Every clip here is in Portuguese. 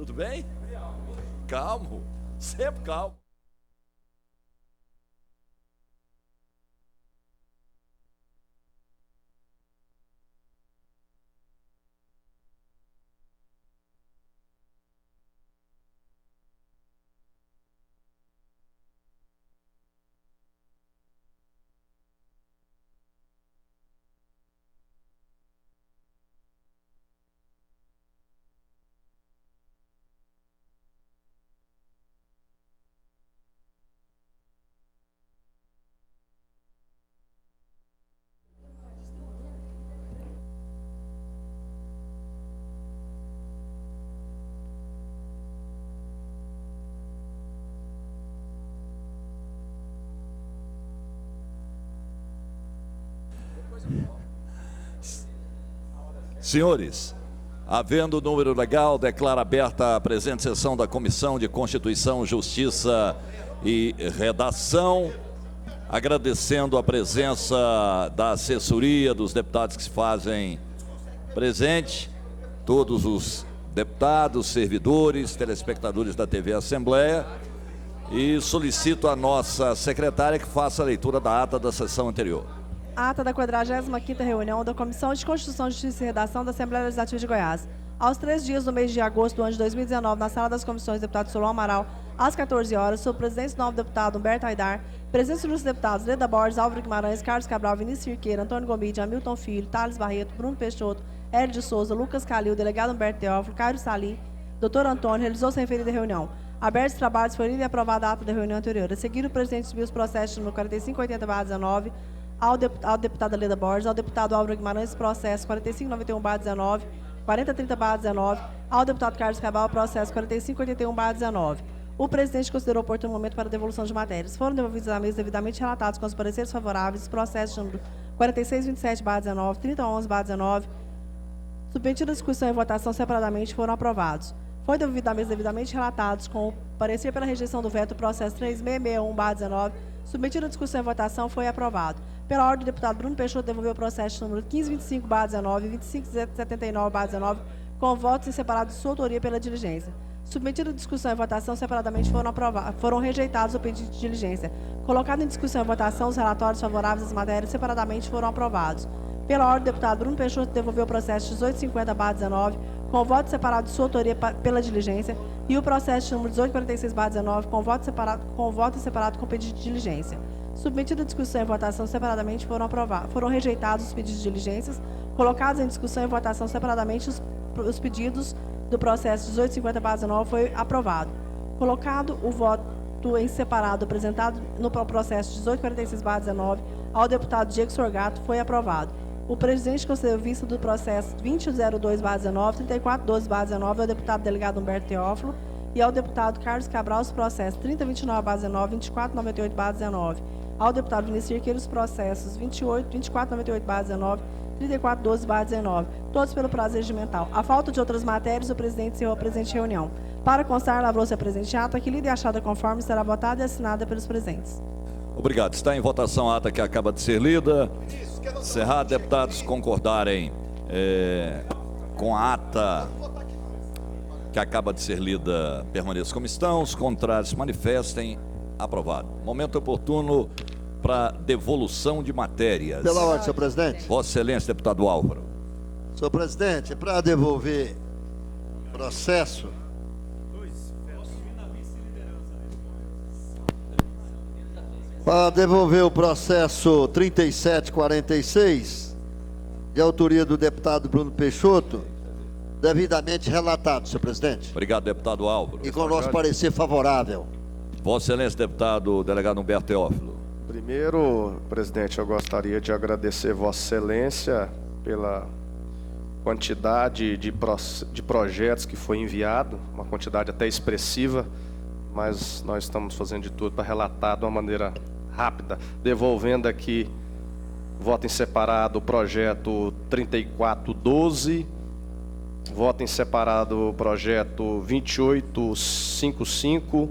Tudo bem? Calmo, sempre calmo. Senhores, havendo o número legal, declaro aberta a presente sessão da Comissão de Constituição, Justiça e Redação, agradecendo a presença da assessoria, dos deputados que se fazem presente, todos os deputados, servidores, telespectadores da TV Assembleia, e solicito à nossa secretária que faça a leitura da ata da sessão anterior. Ata da 45ª reunião da Comissão de Constituição, Justiça e Redação da Assembleia Legislativa de Goiás. Aos 3 dias do mês de agosto do ano de 2019, na sala das comissões, deputado Solon Amaral, às 14 horas, sob presidência do novo deputado Humberto Aidar, presença dos deputados Leda Borges, Álvaro Guimarães, Carlos Cabral, Vinícius Cirqueira, Antônio Gomide, Hamilton Filho, Thales Barreto, Bruno Peixoto, Hélio de Souza, Lucas Calil, delegado Humberto Teófilo, Caio Salim, doutor Antônio, realizou-se a referida reunião. Abertos os trabalhos, foi lida e aprovada a ata da reunião anterior. A seguir, o presidente subiu os processos número 4580/19, ao deputado Leda Borges, ao deputado Álvaro Guimarães, processo 4591/19, 4030/19, ao deputado Carlos Cabral, processo 4581/19. O presidente considerou oportuno o momento para a devolução de matérias. Foram devolvidos à mesa devidamente relatados com os pareceres favoráveis os processos número 4627/19, 3011/19, submetidos à discussão e votação separadamente, foram aprovados. Foi devolvido à mesa devidamente relatados com o parecer pela rejeição do veto, processo 3661/19, submetido à discussão e votação, foi aprovado. Pela ordem do deputado Bruno Peixoto, devolveu o processo número 1525/19 e 2579/19, com votos em separado de sua autoria pela diligência. Submetido à discussão e votação, separadamente foram rejeitados o pedido de diligência. Colocado em discussão e votação, os relatórios favoráveis às matérias separadamente foram aprovados. Pela ordem do deputado Bruno Peixoto, devolveu o processo 1850/19, com voto separado de sua autoria pela diligência, e o processo número 1846/19, com voto separado com pedido de diligência. Submetido à discussão e votação separadamente, foram rejeitados os pedidos de diligências. Colocados em discussão e votação separadamente, os pedidos do processo 1850/19 foi aprovado. Colocado o voto em separado apresentado no processo 1846/19 ao deputado Diego Sorgato, foi aprovado. O presidente concedeu vista do processo 2002/19, 3412/19 ao deputado delegado Humberto Teófilo e ao deputado Carlos Cabral os processos 3029/19, 2498/19. Ao deputado Vinícius Cirqueira os processos 2498/19, 3412/19, todos pelo prazo regimental. A falta de outras matérias, o presidente encerrou a presente reunião. Para constar, lavrou-se a presente ata, que lida e achada conforme será votada e assinada pelos presentes. Obrigado. Está em votação a ata que acaba de ser lida. Encerrar, deputados concordarem com a ata que acaba de ser lida, permaneçam como estão. Os contrários se manifestem. Aprovado. Momento oportuno para devolução de matérias. Pela ordem, senhor presidente. Vossa Excelência, deputado Álvaro. Senhor presidente, para devolver processo. Para devolver o processo 3746, de autoria do deputado Bruno Peixoto, devidamente relatado, senhor presidente. Obrigado, deputado Álvaro. E com o nosso parecer favorável. Vossa Excelência, deputado delegado Humberto Teófilo. Primeiro, presidente, eu gostaria de agradecer Vossa Excelência pela quantidade de projetos que foi enviado, uma quantidade até expressiva, mas nós estamos fazendo de tudo para relatar de uma maneira rápida, devolvendo aqui, voto em separado, o projeto 3412, voto em separado, o projeto 2855,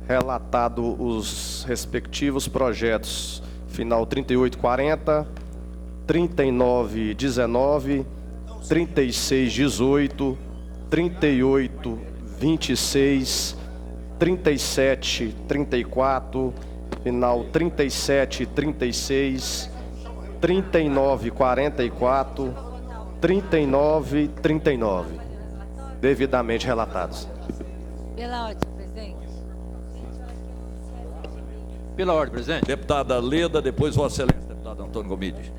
relatado os respectivos projetos final 3840, 3919, 3618, 38, 26, 37, 34, final 37, 36, 39, 44, 39, 39. Devidamente relatados. Pela ordem, presidente. Pela ordem, presidente. Deputada Leda, depois Vossa Excelência, deputado Antônio Gomide.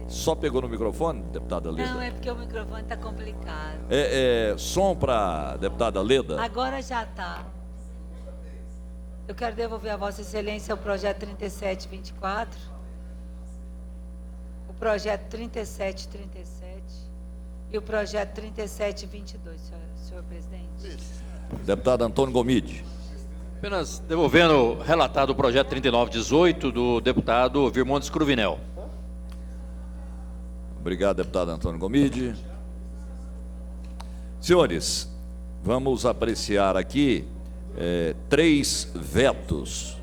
Só pegou no microfone, deputada Leda? Não, é porque o microfone está complicado. Som para deputada Leda. Agora já está. Eu quero devolver a Vossa Excelência o projeto 3724, o projeto 3737 e o projeto 3722, senhor presidente. Deputado Antônio Gomide. Apenas devolvendo relatado o projeto 3918 do deputado Virmontes Cruvinel. Obrigado, deputado Antônio Gomide. Senhores, vamos apreciar aqui 3 vetos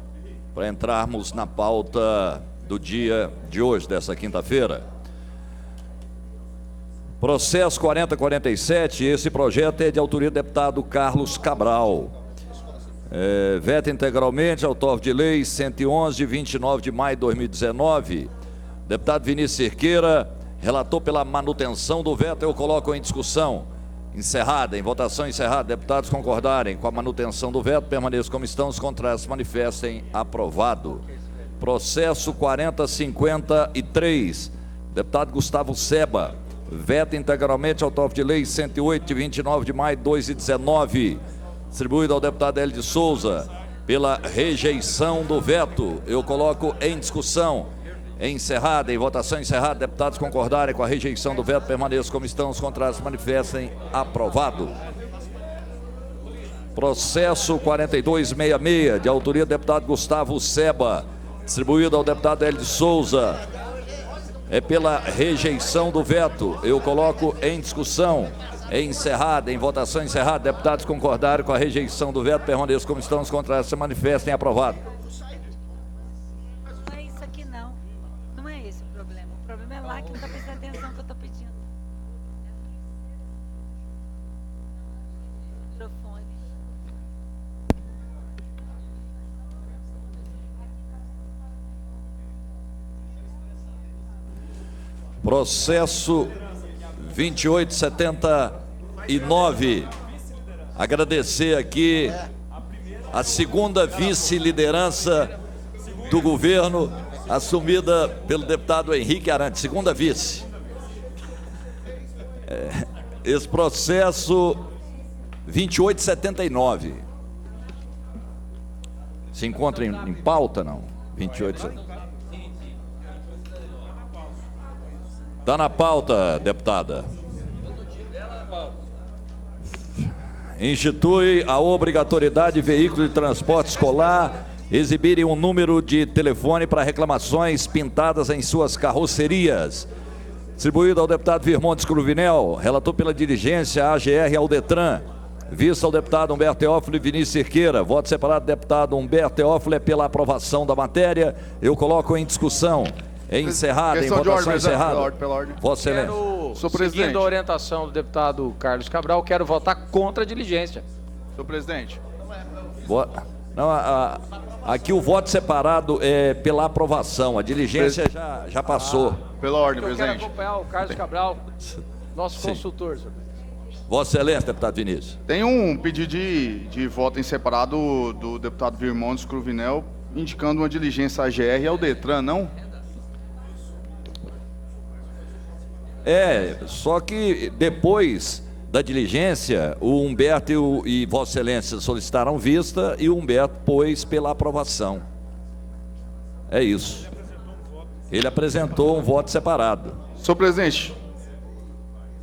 para entrarmos na pauta do dia de hoje, dessa quinta-feira. Processo 4047, esse projeto é de autoria do deputado Carlos Cabral. Veta integralmente, autor de lei 111, de 29 de maio de 2019. Deputado Vinícius Cerqueira, relator pela manutenção do veto, eu coloco em discussão. Encerrada, em votação encerrada. Deputados concordarem com a manutenção do veto, permaneçam como estão, os contrários se manifestem. Aprovado. Processo 4053, deputado Gustavo Seba, veta integralmente, autor de lei 108, de 29 de maio de 2019, distribuído ao deputado Hélio de Souza, pela rejeição do veto, eu coloco em discussão. Encerrada, em votação encerrada, deputados concordarem com a rejeição do veto, permaneçam como estão, os contrários se manifestem. Aprovado. Processo 4266, de autoria do deputado Gustavo Seba, distribuído ao deputado Hélio de Souza, é pela rejeição do veto, eu coloco em discussão. Encerrada, em votação encerrada, deputados concordarem com a rejeição do veto, permaneçam como estão, os contrários se manifestem. Aprovado. Não é isso aqui não. Não é esse o problema. O problema é lá que não está prestando atenção no que eu estou pedindo. Microfone. Processo 2879. Agradecer aqui a segunda vice-liderança do governo, assumida pelo deputado Henrique Arantes, segunda vice. Esse processo 2879. Se encontra em pauta, não? 2879. Está na pauta, deputada. Institui a obrigatoriedade de veículos de transporte escolar exibirem um número de telefone para reclamações pintadas em suas carrocerias. Distribuído ao deputado Virmontes Cruvinel, relator pela diligência AGR e ao Detran. Vista ao deputado Humberto Teófilo e Vinícius Cerqueira. Voto separado do deputado Humberto Teófilo é pela aprovação da matéria. Eu coloco em discussão. Encerrada, em votação encerrada. Pela ordem. Vossa Excelência. Seguindo a orientação do deputado Carlos Cabral, quero votar contra a diligência. Senhor presidente. Não, aqui o voto separado é pela aprovação. A diligência já passou. Pela ordem, presidente. Eu quero acompanhar o Carlos Cabral, nosso consultor, senhor presidente. Vossa Excelência, deputado Vinícius. Tem um pedido de voto em separado do deputado Virmontes Cruvinel, indicando uma diligência AGR ao Detran, não? Só que depois da diligência, o Humberto e Vossa Excelência solicitaram vista e o Humberto pôs pela aprovação. É isso. Ele apresentou um voto separado. Senhor presidente,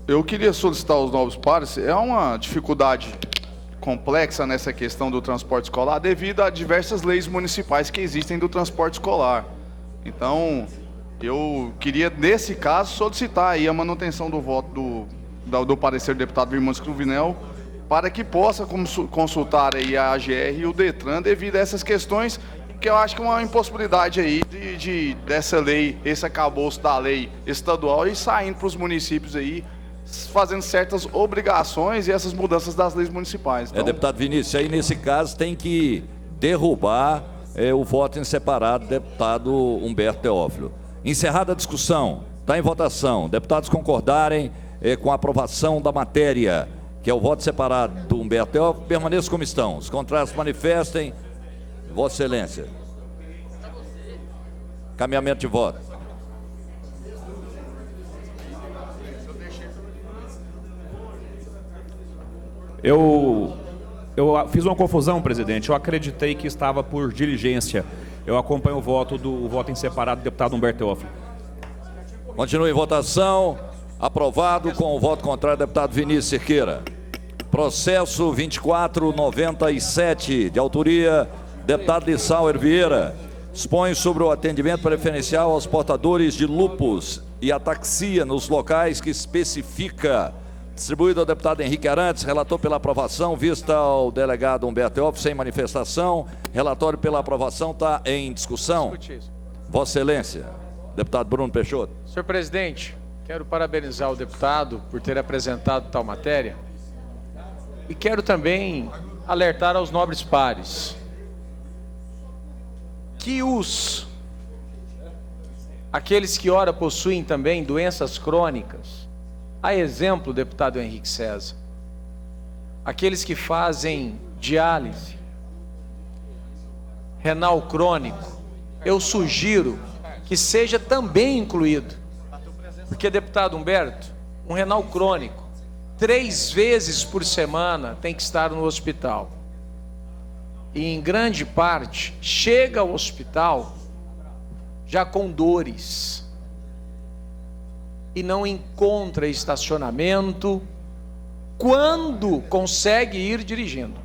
eu queria solicitar os novos pares. É uma dificuldade complexa nessa questão do transporte escolar devido a diversas leis municipais que existem do transporte escolar. Então, eu queria, nesse caso, solicitar aí a manutenção do voto do parecer do deputado Virmontes Cruvinel para que possa consultar aí a AGR e o Detran devido a essas questões, que eu acho que é uma impossibilidade aí dessa lei, esse acabouço da lei estadual e saindo para os municípios aí fazendo certas obrigações e essas mudanças das leis municipais. Então, Deputado Vinícius, aí nesse caso tem que derrubar o voto em separado do deputado Humberto Teófilo. Encerrada a discussão, está em votação. Deputados concordarem com a aprovação da matéria, que é o voto separado do Humberto Teófilo, permaneçam como estão. Os contrários manifestem. Vossa Excelência. Caminhamento de voto. Eu fiz uma confusão, presidente. Eu acreditei que estava por diligência. Eu acompanho o voto em separado do deputado Humberto Teófilo. Continue em votação. Aprovado com o voto contrário do deputado Vinícius Cerqueira. Processo 2497, de autoria deputado Lissauer Vieira. Dispõe sobre o atendimento preferencial aos portadores de lupus e ataxia nos locais que especifica. Distribuído ao deputado Henrique Arantes, relator pela aprovação, vista ao delegado Humberto Teófilo, sem manifestação. Relatório pela aprovação está em discussão. Vossa Excelência, deputado Bruno Peixoto. Senhor presidente, quero parabenizar o deputado por ter apresentado tal matéria e quero também alertar aos nobres pares que aqueles que ora possuem também doenças crônicas, a exemplo, deputado Henrique César, aqueles que fazem diálise, renal crônico, eu sugiro que seja também incluído, porque, deputado Humberto, um renal crônico, 3 vezes por semana tem que estar no hospital. E em grande parte chega ao hospital já com dores e não encontra estacionamento quando consegue ir dirigindo.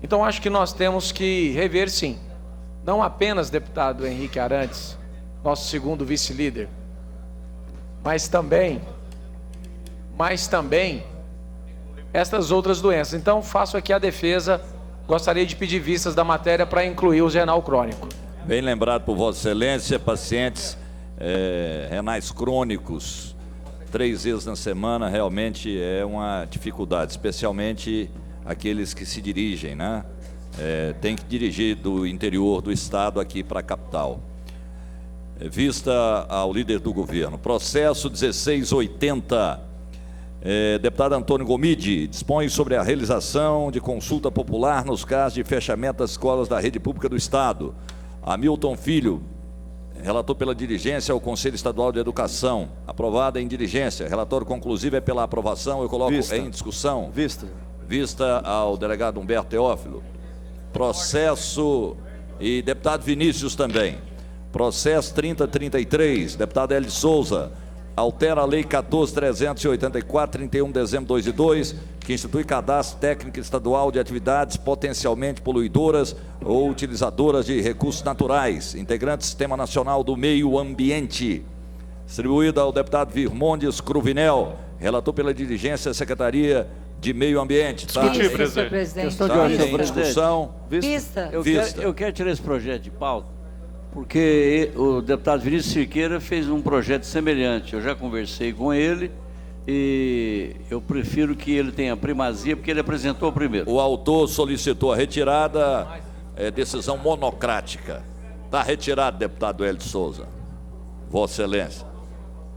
Então acho que nós temos que rever, sim, não apenas deputado Henrique Arantes, nosso segundo vice-líder, mas também estas outras doenças. Então faço aqui a defesa. Gostaria de pedir vistas da matéria para incluir o renal crônico. Bem lembrado por Vossa Excelência, pacientes renais crônicos 3 vezes na semana realmente é uma dificuldade, especialmente aqueles que se dirigem, né? Tem que dirigir do interior do estado aqui para a capital. Vista ao líder do governo. Processo 1680. Deputado Antônio Gomide dispõe sobre a realização de consulta popular nos casos de fechamento das escolas da rede pública do Estado. Hamilton Filho, relator pela diligência ao Conselho Estadual de Educação. Aprovada em diligência. Relatório conclusivo é pela aprovação. Eu coloco em discussão. Vista ao delegado Humberto Teófilo. Processo e deputado Vinícius também. Processo 3033, deputado Hélio de Souza. Altera a Lei 14.384, 31 de dezembro de 2002, que institui cadastro técnico estadual de atividades potencialmente poluidoras ou utilizadoras de recursos naturais, integrante do Sistema Nacional do Meio Ambiente. Distribuída ao deputado Virmondes Cruvinel, relator pela diligência da Secretaria de Meio Ambiente. Discutir, presidente. Questão de ordem, em discussão. Vista. Eu quero tirar esse projeto de pauta, porque o deputado Vinícius Cerqueira fez um projeto semelhante. Eu já conversei com ele e eu prefiro que ele tenha primazia, porque ele apresentou primeiro. O autor solicitou a retirada, decisão monocrática. Está retirado, deputado Hélio de Souza. Vossa Excelência,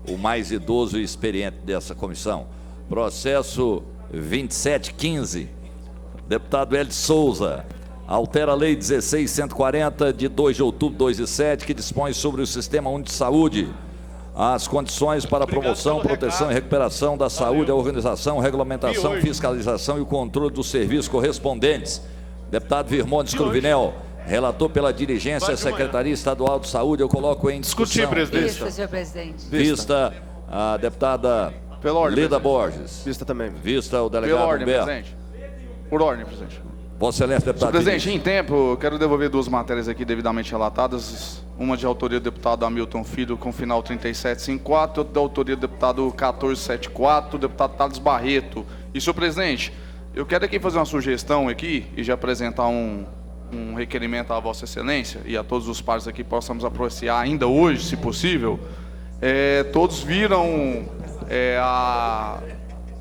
o mais idoso e experiente dessa comissão. Processo 2715, deputado Hélio de Souza. Altera a Lei 16.140, de 2 de outubro de 2007, que dispõe sobre o Sistema Único de Saúde, as condições para a promoção, proteção e recuperação da saúde, a organização, regulamentação, fiscalização e o controle dos serviços correspondentes. Deputado Virmondes Cruvinel, relator pela diligência da Secretaria Estadual de Saúde, eu coloco em discussão. Discutir, presidente. Vista, senhor presidente. Vista a deputada Lida Borges. Vista também. Vista o delegado Pela ordem, Humberto. presidente. Por ordem, presidente. Vossa Excelência, deputado. Senhor presidente, em tempo, eu quero devolver 2 matérias aqui devidamente relatadas. Uma de autoria do deputado Hamilton Filho, com final 3754, outra da autoria do deputado 1474, deputado Thales Barreto. E, senhor presidente, eu quero aqui fazer uma sugestão aqui e já apresentar um requerimento à Vossa Excelência e a todos os pares aqui possamos apreciar ainda hoje, se possível. Todos viram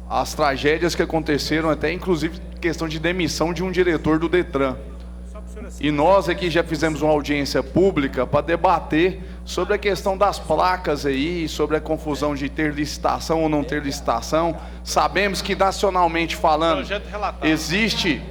as tragédias que aconteceram, até inclusive questão de demissão de um diretor do Detran. E nós aqui já fizemos uma audiência pública para debater sobre a questão das placas aí, sobre a confusão de ter licitação ou não ter licitação. Sabemos que nacionalmente falando existe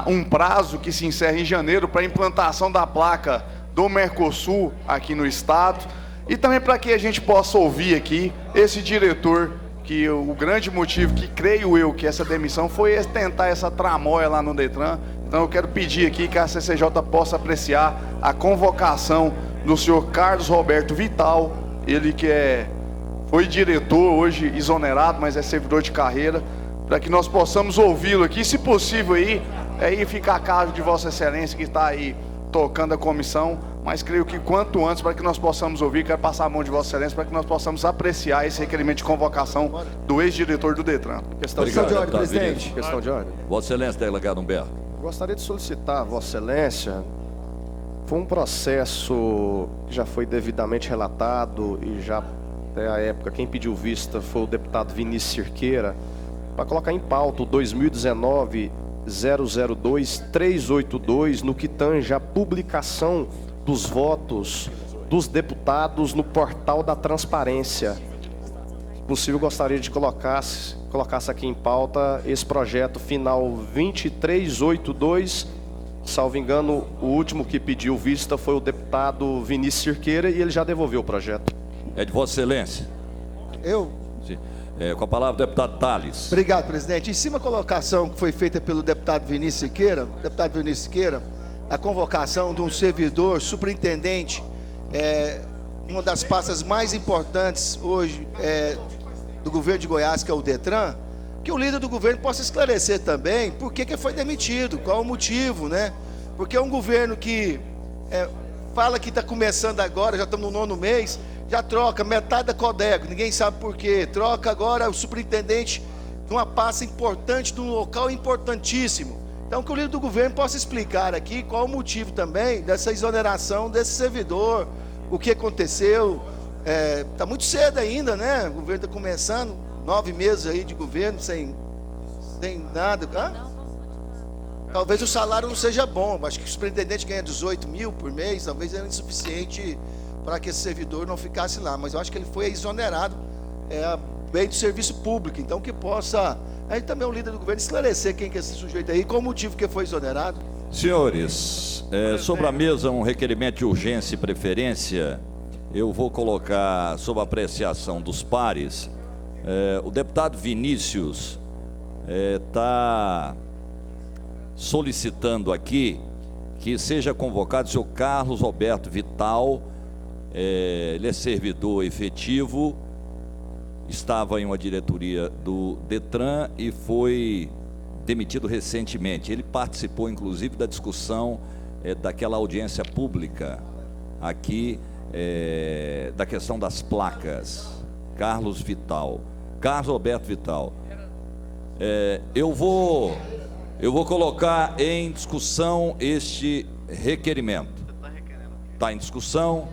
um prazo que se encerra em janeiro para a implantação da placa do Mercosul aqui no estado, e também para que a gente possa ouvir aqui esse diretor, que o grande motivo que creio eu que essa demissão foi tentar essa tramóia lá no Detran. Então eu quero pedir aqui que a CCJ possa apreciar a convocação do senhor Carlos Roberto Vital, ele que foi diretor, hoje exonerado, mas é servidor de carreira, para que nós possamos ouvi-lo aqui, se possível aí fica a cargo de Vossa Excelência que está aí tocando a comissão, mas creio que quanto antes, para que nós possamos ouvir, quero passar a mão de Vossa Excelência para que nós possamos apreciar esse requerimento de convocação do ex-diretor do Detran. Questão de ordem, presidente. Questão de ordem. Vossa Excelência, delegado Humberto. Gostaria de solicitar a Vossa Excelência, foi um processo que já foi devidamente relatado e já até a época quem pediu vista foi o deputado Vinícius Cirqueira, para colocar em pauta o 2019-002-382 no que tange a publicação dos votos dos deputados no portal da transparência. Se possível, gostaria de colocasse aqui em pauta esse projeto final 2382. Salvo engano, o último que pediu vista foi o deputado Vinícius Cirqueira e ele já devolveu o projeto. É de Vossa Excelência. Sim. Com a palavra, o deputado Tales. Obrigado, presidente. Em cima da colocação que foi feita pelo deputado Vinícius Cirqueira, a convocação de um servidor, superintendente, uma das pastas mais importantes hoje do governo de Goiás, que é o Detran, que o líder do governo possa esclarecer também por que foi demitido, qual o motivo, né? Porque é um governo que fala que está começando agora, já estamos no 9º mês, já troca metade da Codego, ninguém sabe por quê. Troca agora o superintendente de uma pasta importante, de um local importantíssimo. Então, que o líder do governo possa explicar aqui qual o motivo também dessa exoneração desse servidor, o que aconteceu. Está muito cedo ainda, né? O governo está começando, 9 meses aí de governo, sem nada. Talvez o salário não seja bom, acho que o superintendente ganha 18 mil por mês, talvez era insuficiente para que esse servidor não ficasse lá, mas eu acho que ele foi exonerado bem do serviço público, então que possa, aí também o líder do governo esclarecer quem que é esse sujeito aí, qual o motivo que foi exonerado. Senhores, sobre a mesa um requerimento de urgência e preferência, eu vou colocar sob apreciação dos pares, o deputado Vinícius está solicitando aqui que seja convocado o senhor Carlos Roberto Vital. Ele é servidor efetivo, estava em uma diretoria do Detran e foi demitido recentemente. Ele participou inclusive da discussão daquela audiência pública aqui, da questão das placas. Carlos Roberto Vital. Eu vou colocar em discussão este requerimento. Está em discussão.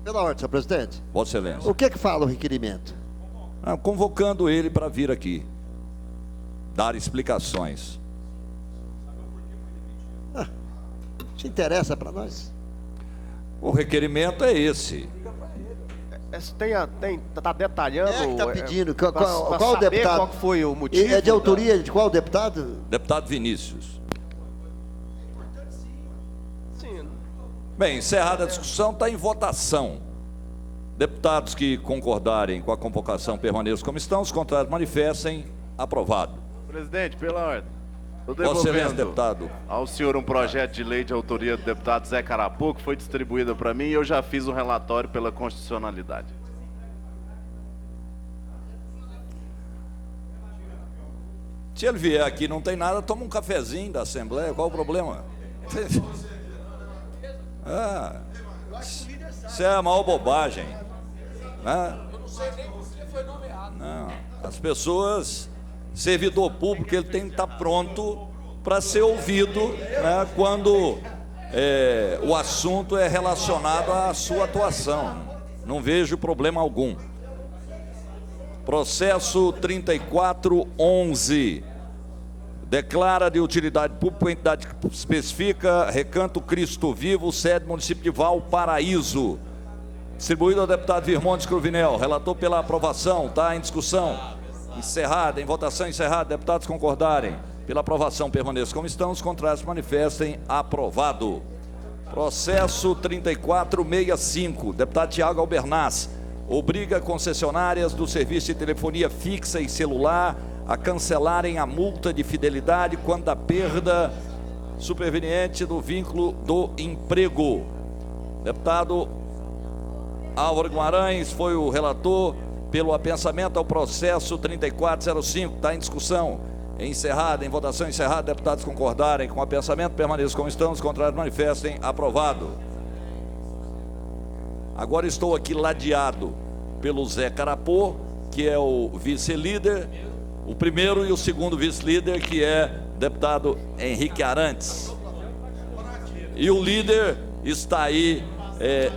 Pela ordem, senhor presidente. Vossa Excelência. O que fala o requerimento? Convocando ele para vir aqui, dar explicações. Te interessa para nós? O requerimento é esse. Está detalhando. Quem é que está pedindo? Qual Qual deputado? Qual foi o motivo? É de autoria de qual deputado? Deputado Vinícius. Sim. Bem, encerrada a discussão, está em votação. Deputados que concordarem com a convocação permaneçam como estão, os contrários manifestem. Aprovado. Presidente, pela ordem. Vossa Excelência, deputado. Ao senhor um projeto de lei de autoria do deputado Zé Carapu, que foi distribuído para mim e eu já fiz um relatório pela constitucionalidade. Se ele vier aqui e não tem nada, toma um cafezinho da Assembleia, qual o problema? Isso é a maior bobagem. Né? Eu não sei nem por que foi nomeado. Não, as pessoas, servidor público, ele tem que estar pronto para ser ouvido, né, quando o assunto é relacionado à sua atuação. Não vejo problema algum. Processo 3411. Declara de utilidade pública a entidade que especifica Recanto Cristo Vivo, sede município de Valparaíso. Distribuído ao deputado Virmontes Cruvinel. Relator pela aprovação. Está em discussão. Encerrada. Em votação encerrada. Deputados concordarem. Pela aprovação permaneçam como estão. Os contrários manifestem. Aprovado. Processo 3465. Deputado Tiago Albernaz. Obriga concessionárias do serviço de telefonia fixa e celular a cancelarem a multa de fidelidade quando da perda superveniente do vínculo do emprego. Deputado Álvaro Guimarães foi o relator pelo apensamento ao processo 3405. Está em discussão. Encerrada. Em votação encerrada. Deputados concordarem com o apensamento, permaneçam como estão. Os contrários manifestem. Aprovado. Agora estou aqui ladeado pelo Zé Carapô, que é o vice-líder, o primeiro e o segundo vice-líder, que é deputado Henrique Arantes. E o líder está aí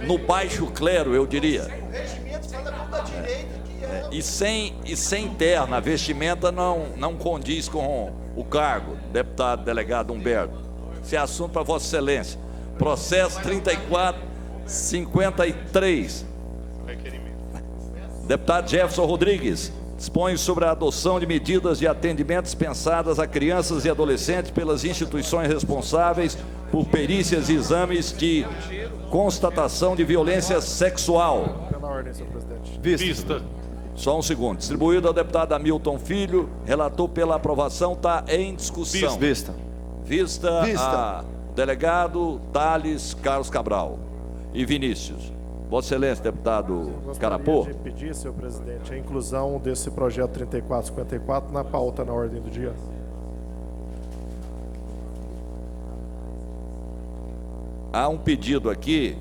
no baixo clero, eu diria. E sem terno, a vestimenta não condiz com o cargo, deputado delegado Humberto. Esse é assunto para Vossa Excelência. Processo 3453. Deputado Jefferson Rodrigues dispõe sobre a adoção de medidas de atendimento dispensadas a crianças e adolescentes pelas instituições responsáveis por perícias e exames de constatação de violência sexual. Pela ordem, senhor presidente. Vista. Só um segundo. Distribuído ao deputado Hamilton Filho, relator pela aprovação, está em discussão. Vista. Vista a delegado Thales Carlos Cabral e Vinícius. Vossa Excelência, deputado Carapô. Gostaria de pedir, senhor presidente, a inclusão desse projeto 3454 na pauta, na ordem do dia. Há um pedido aqui,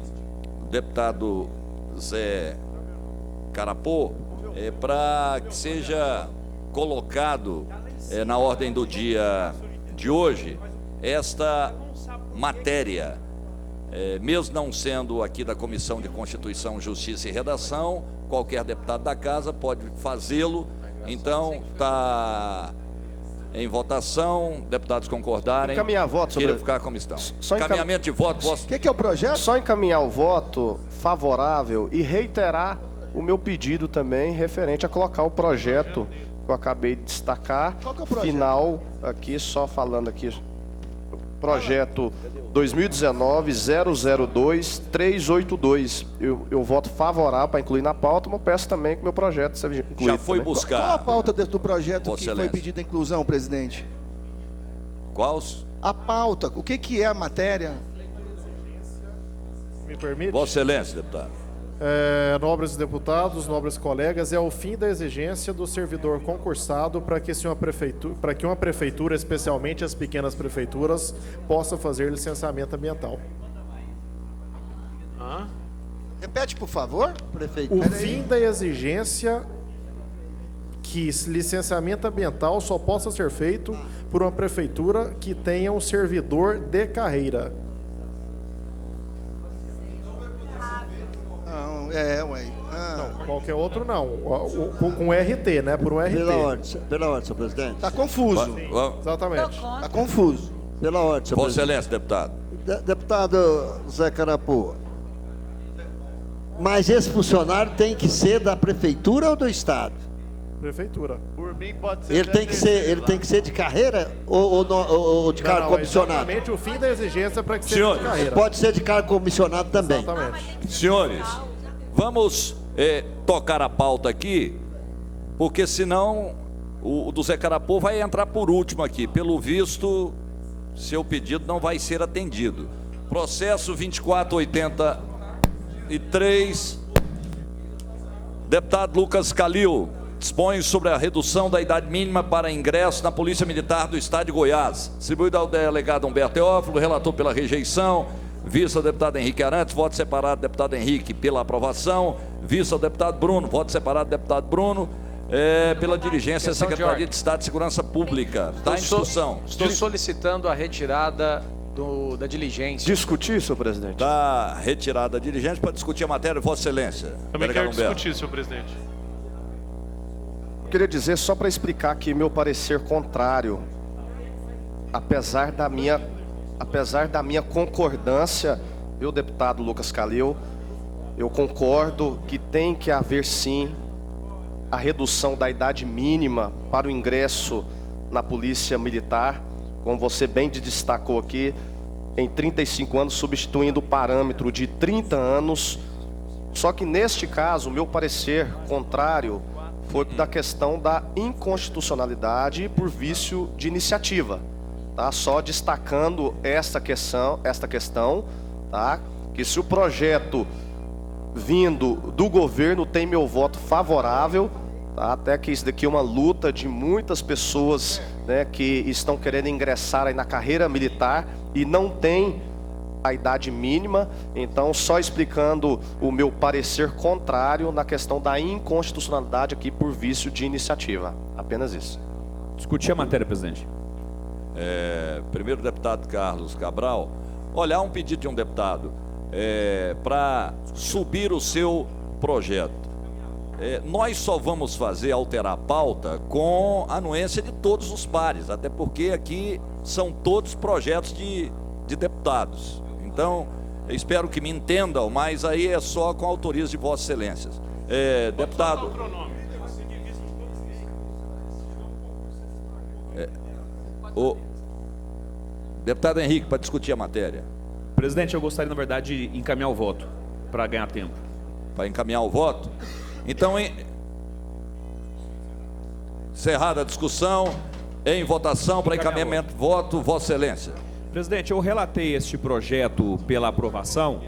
do deputado Zé Carapô, para que seja colocado na ordem do dia de hoje esta matéria. Mesmo não sendo aqui da Comissão de Constituição, Justiça e Redação, qualquer deputado da casa pode fazê-lo. Então, está em votação, deputados concordarem. Encaminhar voto, Queira ficar como estão. Só Encaminhamento de voto. O que é o projeto? Só encaminhar o voto favorável e reiterar o meu pedido também referente a colocar o projeto que eu acabei de destacar. Qual que é o projeto? Final, aqui, só falando aqui. Projeto 2019-002-382. Eu voto favorável para incluir na pauta, mas eu peço também que meu projeto seja incluído. Já foi também. buscar. Qual a pauta do projeto Vossa que foi Excelência. pedida a inclusão, presidente? Qual? A pauta. O que é a matéria? Me permite? Vossa Excelência, deputado. Nobres deputados, nobres colegas, é o fim da exigência do servidor concursado para que uma prefeitura, especialmente as pequenas prefeituras, possa fazer licenciamento ambiental. Repete, por favor, prefeito. O fim da exigência que licenciamento ambiental só possa ser feito por uma prefeitura que tenha um servidor de carreira. Não, qualquer outro não. Com RT, né? Por um RT. Pela ordem, senhor presidente. Está confuso. Exatamente. Está confuso. Pela ordem, senhor Vossa presidente. Excelência, deputado. Deputado Zé Carapô, mas esse funcionário tem que ser da prefeitura ou do estado? Prefeitura. Por mim pode ser. Ele tem que ser de carreira ou de cargo comissionado? Exatamente o fim da exigência para que seja de carreira. Pode ser de cargo comissionado também. Exatamente. Senhores, vamos tocar a pauta aqui, porque senão o do Zé Carapô vai entrar por último aqui. Pelo visto, seu pedido não vai ser atendido. Processo 2483. Deputado Lucas Calil dispõe sobre a redução da idade mínima para ingresso na Polícia Militar do Estado de Goiás. Distribuído ao delegado Humberto Teófilo, relator pela rejeição. Vista ao deputado Henrique Arantes, voto separado, deputado Henrique, pela aprovação. Vista ao deputado Bruno, voto separado, deputado Bruno. Pela diligência da Secretaria de Estado de Segurança Pública. Está em discussão. Estou solicitando a retirada da diligência. Discutir, senhor presidente? Está retirada a diligência para discutir a matéria, Vossa Excelência. Também Delegado quero Humberto. discutir, senhor presidente. queria dizer, só para explicar aqui meu parecer contrário, apesar da minha concordância, eu, deputado Lucas Calil, eu concordo que tem que haver sim a redução da idade mínima para o ingresso na Polícia Militar, como você bem destacou aqui, em 35 anos, substituindo o parâmetro de 30 anos. Só que neste caso, o meu parecer contrário foi da questão da inconstitucionalidade por vício de iniciativa. Tá? Só destacando esta questão, tá? Que se o projeto vindo do governo tem meu voto favorável, tá? Até que isso daqui é uma luta de muitas pessoas, né, que estão querendo ingressar aí na carreira militar e não tem a idade mínima. Então, só explicando o meu parecer contrário na questão da inconstitucionalidade aqui por vício de iniciativa. Apenas isso. Discutir a matéria, presidente. Primeiro deputado Carlos Cabral, olhar um pedido de um deputado para subir o seu projeto. Nós só vamos alterar a pauta com a anuência de todos os pares, até porque aqui são todos projetos de deputados. Então, eu espero que me entendam, mas aí é só com a autoria de Vossas Excelências. Deputado... O deputado Henrique, para discutir a matéria. Presidente, eu gostaria, na verdade, de encaminhar o voto, para ganhar tempo. Para encaminhar o voto? Então, encerrada a discussão, em votação para encaminhamento, voto, Vossa Excelência. Presidente, eu relatei este projeto pela aprovação,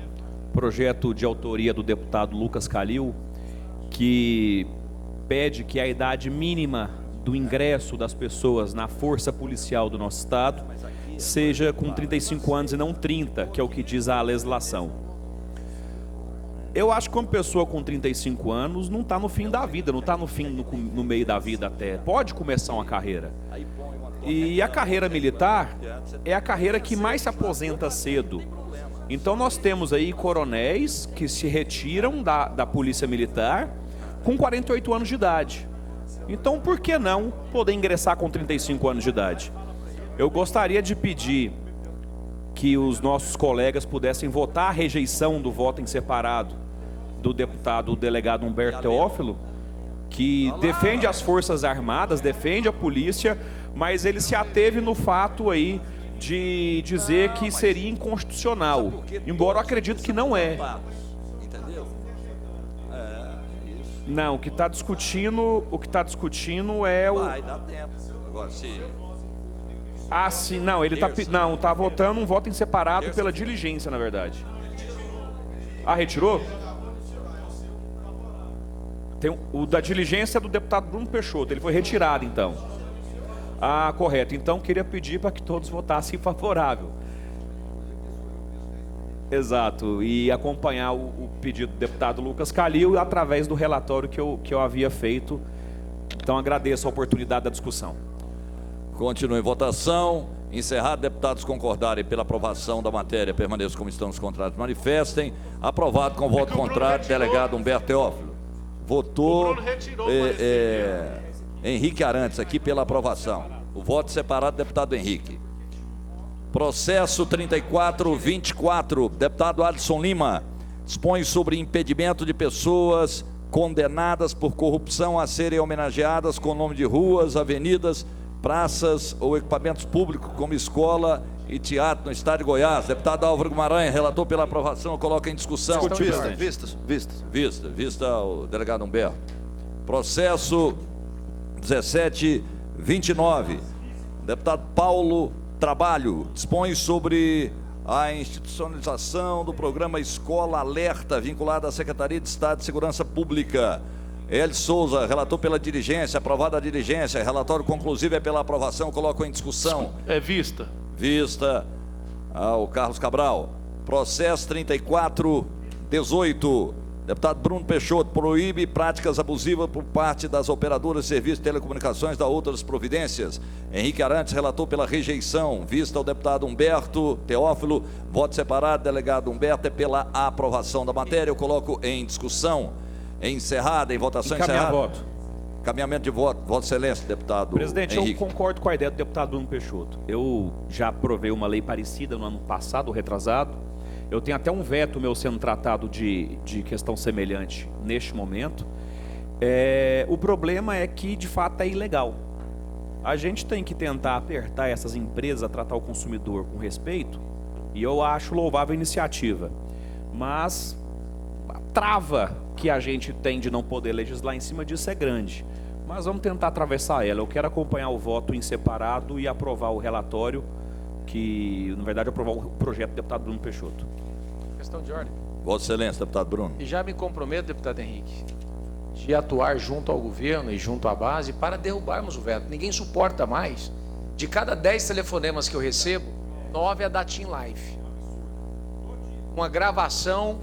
projeto de autoria do deputado Lucas Calil, que pede que a idade mínima do ingresso das pessoas na força policial do nosso estado seja com 35 anos e não 30, que é o que diz a legislação. Eu acho que uma pessoa com 35 anos não está no fim da vida, não está no meio da vida até. Pode começar uma carreira. E a carreira militar é a carreira que mais se aposenta cedo. Então nós temos aí coronéis que se retiram da polícia militar com 48 anos de idade. Então por que não poder ingressar com 35 anos de idade? Eu gostaria de pedir que os nossos colegas pudessem votar a rejeição do voto em separado do deputado delegado Humberto Teófilo, que defende as Forças Armadas, defende a polícia, mas ele se ateve no fato aí de dizer que seria inconstitucional, embora eu acredito que não é. Não, o que está discutindo é o... Vai, dá tempo. Agora, se... Ah, sim, não, ele tá votando um voto em separado pela diligência, na verdade. Ah, retirou? Tem o da diligência do deputado Bruno Peixoto, ele foi retirado então. Ah, correto. Então queria pedir para que todos votassem favorável. Exato, e acompanhar o pedido do deputado Lucas Calil através do relatório que eu havia feito. Então agradeço a oportunidade da discussão. Continue em votação. Encerrado, deputados concordarem pela aprovação da matéria, permaneçam como estão os contrários, manifestem. Aprovado com voto contrário, delegado Humberto Teófilo. Votou Henrique Arantes aqui pela aprovação. O voto separado, deputado Henrique. Processo 3424, deputado Alisson Lima, dispõe sobre impedimento de pessoas condenadas por corrupção a serem homenageadas com nome de ruas, avenidas, praças ou equipamentos públicos como escola e teatro no estado de Goiás. Deputado Álvaro Guimarães, relator pela aprovação, coloca em discussão. Vista o delegado Humberto. Processo 1729, deputado Paulo Trabalho, dispõe sobre a institucionalização do programa Escola Alerta, vinculado à Secretaria de Estado de Segurança Pública. Eli Souza, relator pela diligência, aprovada a diligência, relatório conclusivo é pela aprovação, coloco em discussão. Vista. Vista ao Carlos Cabral. Processo 3418, deputado Bruno Peixoto, proíbe práticas abusivas por parte das operadoras de serviços de telecomunicações da outras providências. Henrique Arantes, relator pela rejeição. Vista ao deputado Humberto Teófilo, voto separado, delegado Humberto é pela aprovação da matéria, eu coloco em discussão. Encerrada, em votação encerrada. Voto. Caminhamento de voto, Vossa Excelência, deputado Presidente, Henrique. eu concordo com a ideia do deputado Bruno Peixoto. Eu já aprovei uma lei parecida no ano passado, retrasado. Eu tenho até um veto meu sendo tratado de questão semelhante neste momento. O problema é que, de fato, é ilegal. A gente tem que tentar apertar essas empresas a tratar o consumidor com respeito, e eu acho louvável a iniciativa. Mas a trava que a gente tem de não poder legislar em cima disso é grande. Mas vamos tentar atravessar ela. Eu quero acompanhar o voto em separado e aprovar o relatório, que, na verdade, aprovar o projeto do deputado Bruno Peixoto. Questão de ordem. Vossa Excelência, deputado Bruno. E já me comprometo, deputado Henrique, de atuar junto ao governo e junto à base para derrubarmos o veto. Ninguém suporta mais. De cada 10 telefonemas que eu recebo, 9 é da TIM Live. Uma gravação,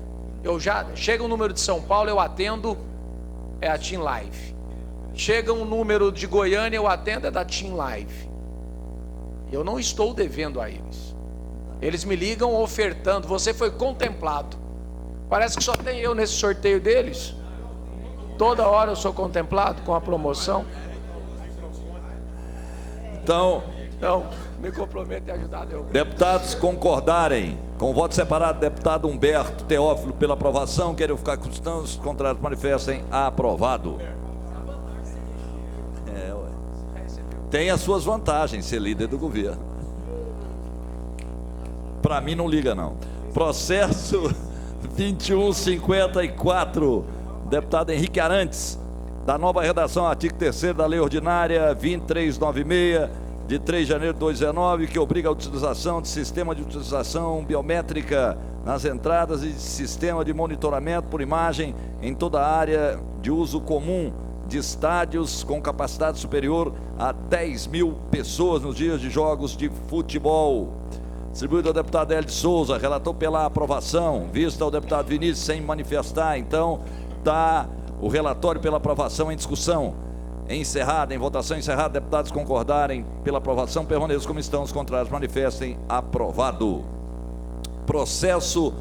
chega um número de São Paulo, eu atendo, é a TIM Live. Chega um número de Goiânia, eu atendo, é da TIM Live. Eu não estou devendo a eles. Eles me ligam ofertando, você foi contemplado. Parece que só tem eu nesse sorteio deles. Toda hora eu sou contemplado com a promoção. Então, me comprometo em ajudar. deputados concordarem com o voto separado, deputado Humberto Teófilo pela aprovação, querem ficar com os contrários, manifestem aprovado. Tem as suas vantagens ser líder do governo. Para mim não liga não. Processo 2154, deputado Henrique Arantes, da nova redação, artigo 3º da Lei Ordinária 2396, de 3 de janeiro de 2019, que obriga a utilização de sistema de utilização biométrica nas entradas e de sistema de monitoramento por imagem em toda a área de uso comum de estádios com capacidade superior a 10 mil pessoas nos dias de jogos de futebol. Distribuído ao deputado Hélio de Souza, relator pela aprovação, visto ao deputado Vinícius sem manifestar, então está o relatório pela aprovação em discussão. Encerrada, em votação encerrada, deputados concordarem pela aprovação, permaneçam como estão, os contrários manifestem aprovado. Processo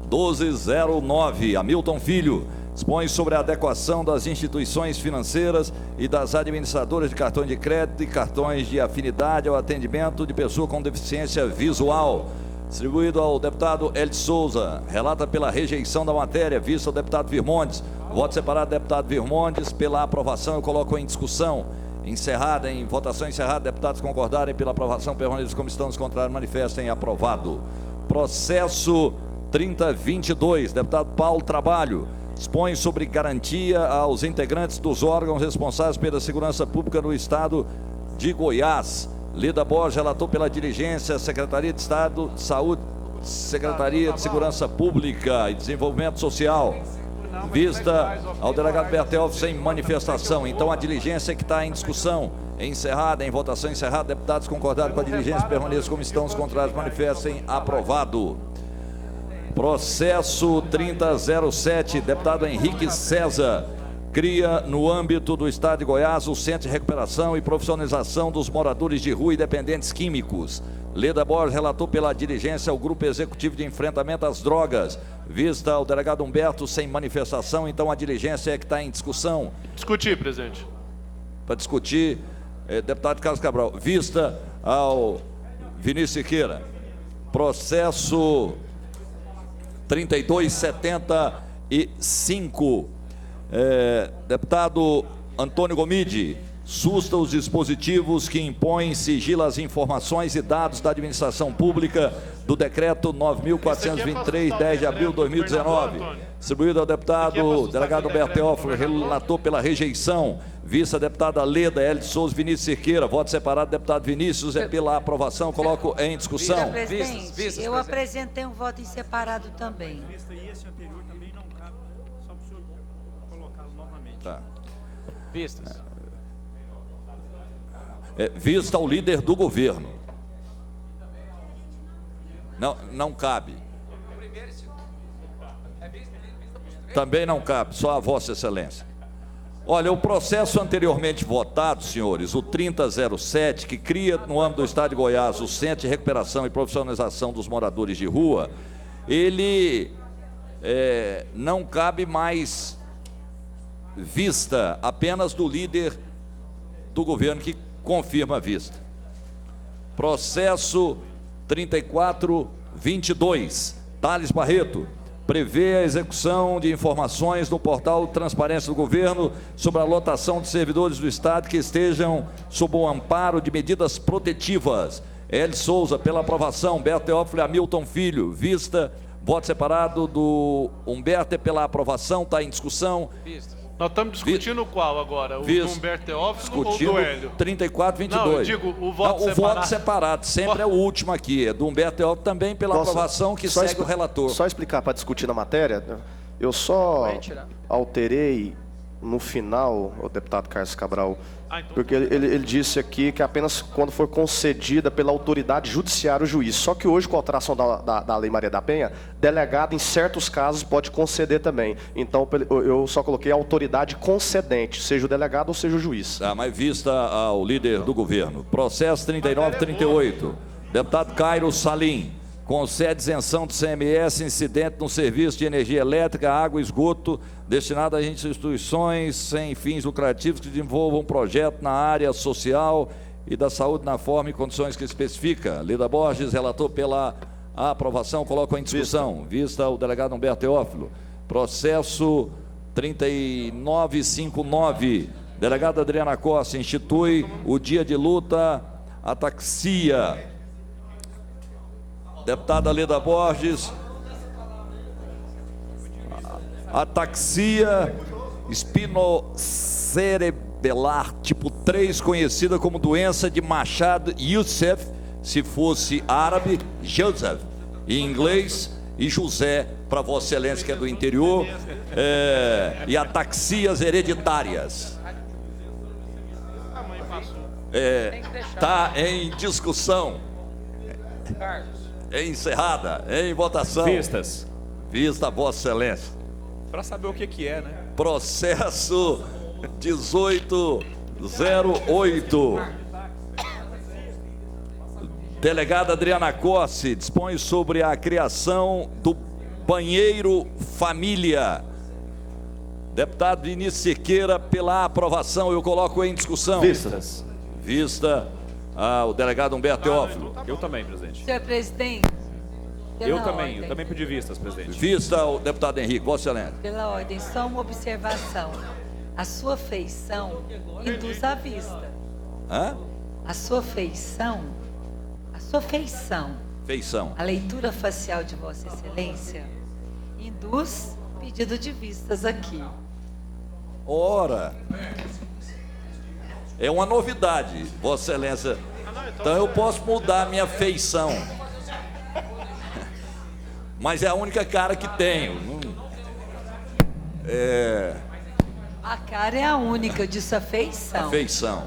1209, Hamilton Filho, expõe sobre a adequação das instituições financeiras e das administradoras de cartões de crédito e cartões de afinidade ao atendimento de pessoa com deficiência visual. Distribuído ao deputado Hélio de Souza, relata pela rejeição da matéria, visto ao deputado Virmontes. Voto separado, deputado Virmontes, pela aprovação, eu coloco em discussão. Encerrada, em votação encerrada, deputados concordarem pela aprovação, permaneçam como estão, os contrários manifestem aprovado. Processo 3022, deputado Paulo Trabalho, expõe sobre garantia aos integrantes dos órgãos responsáveis pela segurança pública no estado de Goiás. Lida Borges, relator pela diligência, Secretaria de Estado de Saúde, Secretaria de Segurança Pública e Desenvolvimento Social. Vista ao delegado Bertel sem manifestação. Então a diligência que está em discussão, encerrada, em votação encerrada, deputados concordaram com a diligência, permaneçam como estão, os contrários manifestem aprovado. Processo 3007, deputado Henrique César, cria no âmbito do estado de Goiás o Centro de Recuperação e Profissionalização dos Moradores de Rua e Dependentes Químicos. Leda Borges, relator pela diligência ao Grupo Executivo de Enfrentamento às Drogas. Vista ao delegado Humberto sem manifestação, então a diligência é que está em discussão. Discutir, presidente. Para discutir, deputado Carlos Cabral. Vista ao Vinícius Siqueira. Processo 3275. Deputado Antônio Gomide, susta os dispositivos que impõem sigilo às informações e dados da administração pública do decreto 9.423, 10 de abril de 2019. Distribuído ao deputado delegado Humberto Teófilo, relator pela rejeição. Vista deputada Leda, Hélio de Souza, Vinícius Siqueira. Voto separado, deputado Vinícius, é pela aprovação. Coloco em discussão. Presidente, eu apresentei um voto em separado também. Tá. Vistas. Vista ao líder do governo. Não cabe. Também não cabe, só a Vossa Excelência. Olha, o processo anteriormente votado, senhores, o 3007, que cria no âmbito do estado de Goiás o Centro de Recuperação e Profissionalização dos Moradores de Rua, ele não cabe mais vista apenas do líder do governo que confirma a vista. Processo 3422, Thales Barreto, prevê a execução de informações no portal Transparência do Governo sobre a lotação de servidores do Estado que estejam sob o amparo de medidas protetivas. L. Souza, pela aprovação. Humberto Teófilo e Hamilton Filho, vista. Voto separado do Humberto é pela aprovação, está em discussão. Nós estamos discutindo qual agora? O do Humberto Teófilo ou do Hélio? 3422. Não, eu digo o voto separado. O voto separado, sempre é o último aqui. É do Humberto Teófilo também pela aprovação que segue o relator. Só explicar para discutir na matéria, eu só alterei no final, o deputado Carlos Cabral, porque ele disse aqui que apenas quando for concedida pela autoridade judiciária o juiz. Só que hoje, com a alteração da Lei Maria da Penha, delegado em certos casos pode conceder também. Então eu só coloquei a autoridade concedente, seja o delegado ou seja o juiz. Mas vista ao líder do governo. Processo 3938, deputado Cairo Salim, concede isenção do CMS incidente no serviço de energia elétrica, água e esgoto destinado a instituições sem fins lucrativos que desenvolvam um projeto na área social e da saúde na forma e condições que especifica. Lida Borges, relator pela aprovação, coloco em discussão. Vista o delegado Humberto Teófilo. Processo 3959, delegada Adriana Costa, institui o dia de luta ataxia. Deputada Lida Borges, ataxia espinocerebelar tipo 3, conhecida como doença de Machado Youssef, se fosse árabe, Joseph, em inglês, e José, para Vossa Excelência, que é do interior, e ataxias hereditárias. Está em discussão. Encerrada, em votação. Vistas. Vista, Vossa Excelência. Para saber o que é, né? Processo 1808. Delegada Adriana Cosse dispõe sobre a criação do banheiro família. Deputado Vinícius Siqueira, pela aprovação, eu coloco em discussão. Vistas. Vista o delegado Humberto Teófilo. Eu também, presidente. Senhor presidente. Eu também pedi vistas, presidente. Vista o deputado Henrique, Vossa Excelência. Pela ordem, só uma observação. A sua feição induz à vista. Hã? A sua feição, Feição. a leitura facial de Vossa Excelência induz pedido de vistas aqui. Ora, é uma novidade, Vossa Excelência. Então eu posso mudar a minha feição. Mas é a única cara que tenho. A cara é a única, eu disse a feição. A feição.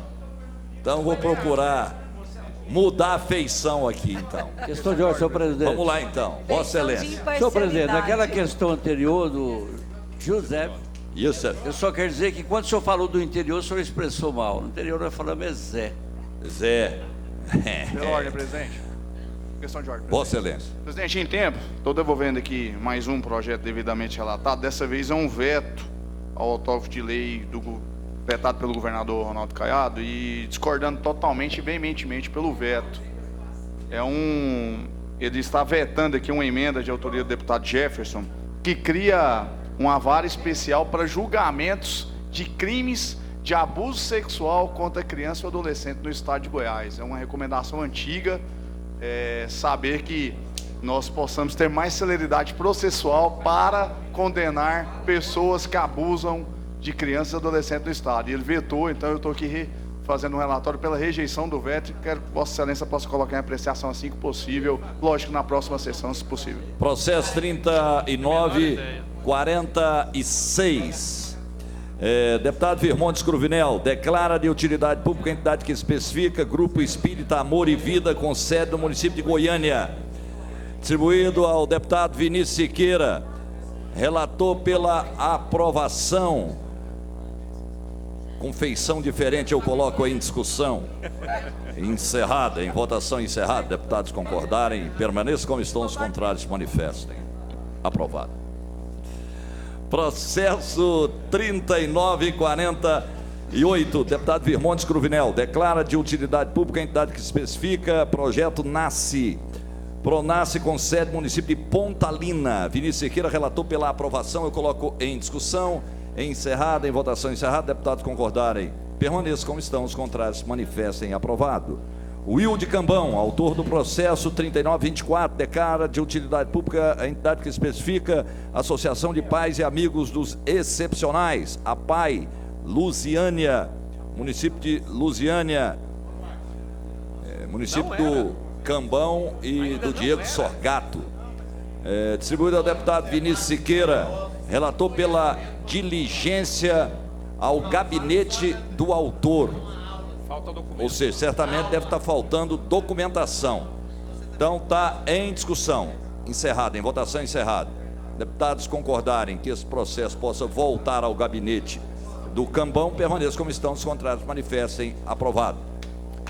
Então eu vou procurar mudar a feição aqui, então. Questão de ordem, senhor presidente. Vamos lá, então. Vossa Excelência. Senhor presidente, naquela questão anterior do José, eu só quero dizer que quando o senhor falou do interior, o senhor expressou mal. No interior nós falamos é Zé. Zé. Pela ordem, presidente. Questão de ordem, presidente. Vossa Excelência. Presidente, em tempo, estou devolvendo aqui mais um projeto devidamente relatado. Dessa vez é um veto ao autógrafo de lei vetado pelo governador Ronaldo Caiado e discordando totalmente e veementemente pelo veto. Ele está vetando aqui uma emenda de autoria do deputado Jefferson que cria uma vara especial para julgamentos de crimes de abuso sexual contra criança e adolescente no estado de Goiás. É uma recomendação antiga, saber que nós possamos ter mais celeridade processual para condenar pessoas que abusam de crianças e adolescentes no estado. E ele vetou, então eu estou aqui fazendo um relatório pela rejeição do veto e quero que Vossa Excelência possa colocar em apreciação assim que possível, lógico, na próxima sessão, se possível. Processo 3946. Deputado Virmontes Cruvinel, declara de utilidade pública a entidade que especifica Grupo Espírita Amor e Vida com sede no município de Goiânia. Distribuído ao deputado Vinícius Siqueira, relator pela aprovação. Com feição diferente eu coloco em discussão. Encerrada, em votação encerrada. Deputados concordarem, permaneçam como estão, os contrários se manifestem. Aprovado. Processo 3948, deputado Virmontes Cruvinel, declara de utilidade pública a entidade que especifica, projeto NASCE. PRONASCE com sede município de Pontalina. Vinícius Siqueira, relator pela aprovação, eu coloco em discussão, encerrada, em votação encerrada, deputados concordarem, permaneçam como estão, os contrários se manifestem, aprovado. Wilde Cambão, autor do processo 3924, declara de utilidade pública a entidade que especifica Associação de Pais e Amigos dos Excepcionais, a PAI, Lusiânia, município de Lusiânia, município do Cambão e do Diego Sorgato. Distribuído ao deputado Vinícius Siqueira, relator pela diligência ao gabinete do autor. Ou seja, certamente deve estar faltando documentação. Então está em discussão, encerrada, em votação encerrada. Deputados concordarem que esse processo possa voltar ao gabinete do Cambão, permaneça como estão, os contrários manifestem, aprovado.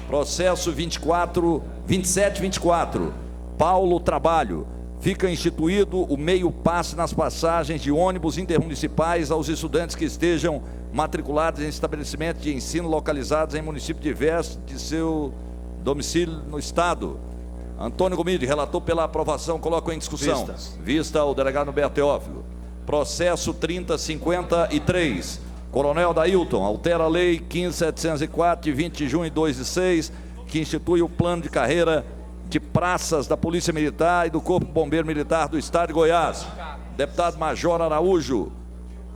Processo 2724, Paulo Trabalho. Fica instituído o meio passe nas passagens de ônibus intermunicipais aos estudantes que estejam matriculados em estabelecimentos de ensino localizados em município diverso de seu domicílio no estado. Antônio Gomide, relator pela aprovação, coloco em discussão. Vista o delegado Humberto Teófilo. Processo 3053, Coronel Dailton, altera a lei 15.704 de 20 de junho de 2006, que institui o plano de carreira de praças da Polícia Militar e do Corpo Bombeiro Militar do Estado de Goiás. Deputado Major Araújo,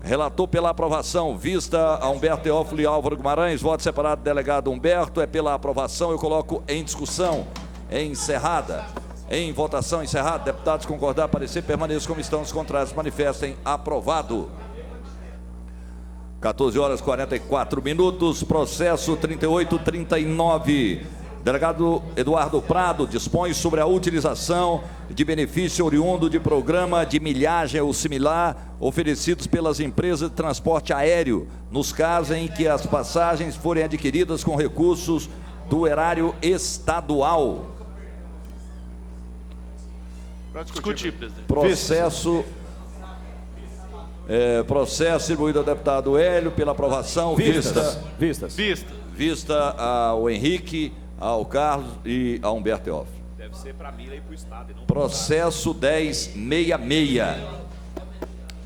relator pela aprovação, vista a Humberto Teófilo e Álvaro Guimarães, voto separado do delegado Humberto, é pela aprovação, eu coloco em discussão, encerrada, em votação encerrada, deputados concordar, parecer, permaneçam como estão, os contrários manifestem, aprovado. 14h44, processo 3839. Delegado Eduardo Prado dispõe sobre a utilização de benefício oriundo de programa de milhagem ou similar oferecidos pelas empresas de transporte aéreo, nos casos em que as passagens forem adquiridas com recursos do erário estadual. Discutir, presidente. Processo distribuído ao deputado Hélio pela aprovação. Vista ao Henrique, ao Carlos e ao Humberto Teófilo. Deve ser para mim e para o Estado. E não processo 1066.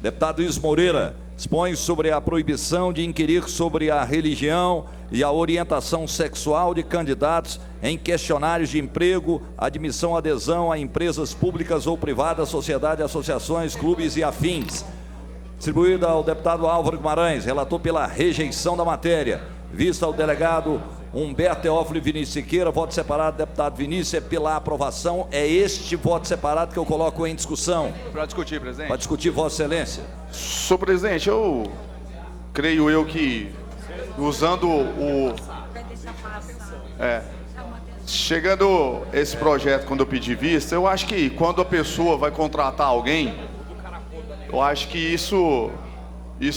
Deputado Luiz Moreira dispõe sobre a proibição de inquirir sobre a religião e a orientação sexual de candidatos em questionários de emprego, admissão, adesão a empresas públicas ou privadas, sociedade, associações, clubes e afins. Distribuída ao deputado Álvaro Guimarães, relator pela rejeição da matéria. Vista ao delegado Humberto Teófilo e Vinícius Siqueira, voto separado, deputado Vinícius, é pela aprovação. É este voto separado que eu coloco em discussão. Para discutir, presidente. Para discutir, Vossa Excelência. Senhor presidente, eu creio que, usando chegando esse projeto, quando eu pedi vista, eu acho que quando a pessoa vai contratar alguém, eu acho que isso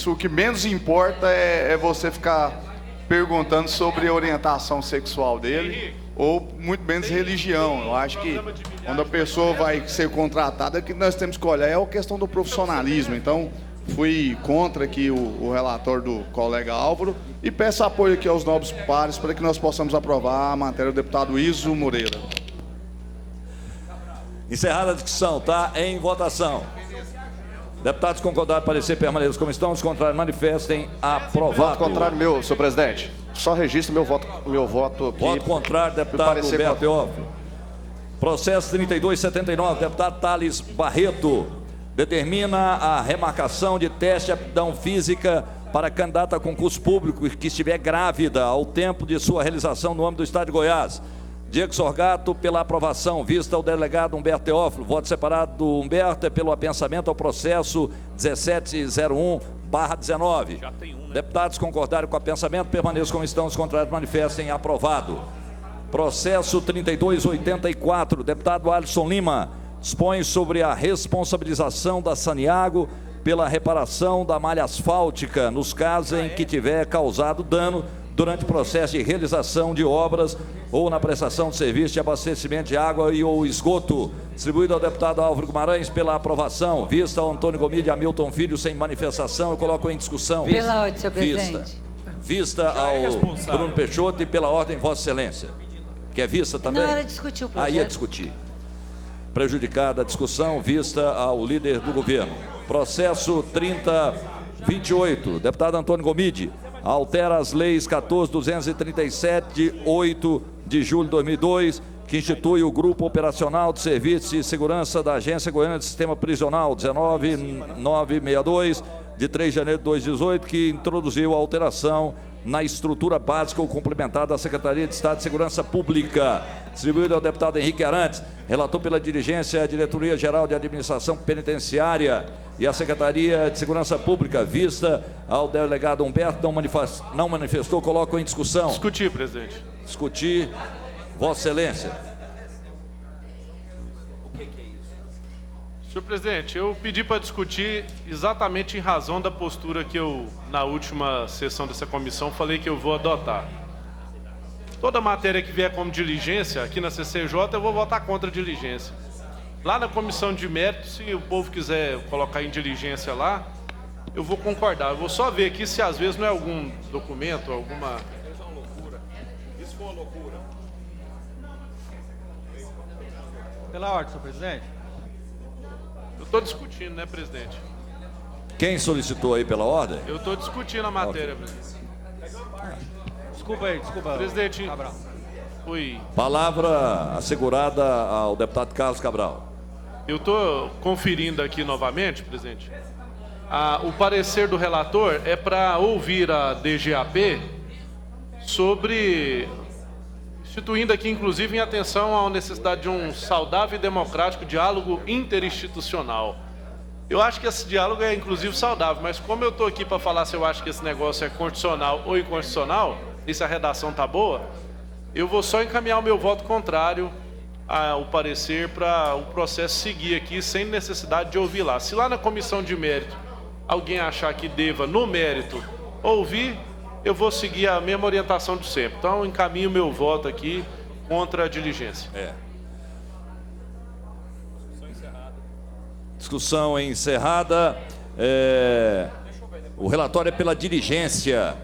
o que menos importa é você ficar perguntando sobre a orientação sexual dele, ou muito menos religião. Eu acho que quando a pessoa vai ser contratada, o que nós temos que olhar é a questão do profissionalismo. Então, fui contra aqui o relatório do colega Álvaro e peço apoio aqui aos nobres pares para que nós possamos aprovar a matéria do deputado Iso Moreira. Encerrada a discussão, está em votação. Deputados concordaram, parecer, permaneçam como estão, os contrários manifestem, aprovado. Voto contrário meu, senhor presidente. Só registre meu voto aqui. Voto contrário, deputado Humberto Teófilo. Processo 3279, deputado Thales Barreto, determina a remarcação de teste de aptidão física para candidata a concurso público que estiver grávida ao tempo de sua realização no âmbito do Estado de Goiás. Diego Sorgato, pela aprovação, vista ao delegado Humberto Teófilo, voto separado do Humberto é pelo apensamento ao processo 1701/19. Já tem um, né? Deputados concordaram com o apensamento, permaneçam como estão, os contrários manifestem, aprovado. Processo 3284, deputado Alisson Lima, dispõe sobre a responsabilização da Saniago pela reparação da malha asfáltica nos casos em que tiver causado dano durante o processo de realização de obras ou na prestação de serviço de abastecimento de água e ou esgoto. Distribuído ao deputado Álvaro Guimarães pela aprovação. Vista ao Antônio Gomide e Hamilton Filho sem manifestação. Eu coloco em discussão. Pela ordem, senhor presidente. Vista ao Bruno Peixoto e pela ordem, Vossa Excelência. Quer vista também? Não, era discutir o projeto. Aí ia discutir. Prejudicada a discussão, vista ao líder do governo. Processo 3028, deputado Antônio Gomide, altera as leis 14.237, de 8 de julho de 2002, que institui o Grupo Operacional de Serviços de Segurança da Agência Goiana de Sistema Prisional, 19962, de 3 de janeiro de 2018, que introduziu a alteração na estrutura básica ou complementar da Secretaria de Estado de Segurança Pública. Distribuído ao deputado Henrique Arantes, relator pela diligência, a Diretoria Geral de Administração Penitenciária e a Secretaria de Segurança Pública, vista ao delegado Humberto, não manifestou, coloco em discussão. Discutir, presidente. Discutir, Vossa Excelência. Senhor presidente, eu pedi para discutir exatamente em razão da postura que eu, na última sessão dessa comissão, falei que eu vou adotar. Toda matéria que vier como diligência, aqui na CCJ, eu vou votar contra a diligência. Lá na comissão de mérito, se o povo quiser colocar em diligência lá, eu vou concordar. Eu vou só ver aqui se às vezes não é algum documento, alguma... Isso é uma loucura. Isso foi uma loucura. Pela ordem, senhor presidente. Eu estou discutindo, né, presidente? Quem solicitou aí pela ordem? Eu estou discutindo a matéria, presidente. Desculpa aí, desculpa. Presidente, Cabral. Fui. Palavra assegurada ao deputado Carlos Cabral. Eu estou conferindo aqui novamente, presidente. O parecer do relator é para ouvir a DGAP sobre... instituindo aqui, inclusive, em atenção à necessidade de um saudável e democrático diálogo interinstitucional. Eu acho que esse diálogo é, inclusive, saudável, mas como eu estou aqui para falar se eu acho que esse negócio é constitucional ou inconstitucional, e se a redação está boa, eu vou só encaminhar o meu voto contrário ao parecer para o processo seguir aqui sem necessidade de ouvir lá. Se lá na comissão de mérito alguém achar que deva, no mérito, ouvir, eu vou seguir a mesma orientação de sempre. Então, encaminho o meu voto aqui contra a diligência. Discussão encerrada. O relatório é pela diligência.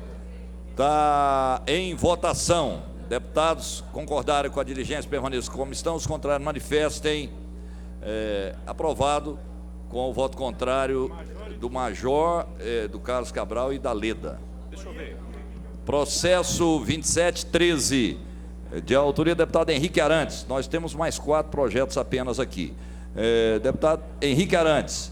Está em votação. Deputados concordaram com a diligência, permaneçam como estão. Os contrários manifestem. Aprovado com o voto contrário do Major, do Carlos Cabral e da Leda. Deixa eu ver. Processo 2713, de autoria do deputado Henrique Arantes. Nós temos mais 4 projetos apenas aqui. Deputado Henrique Arantes,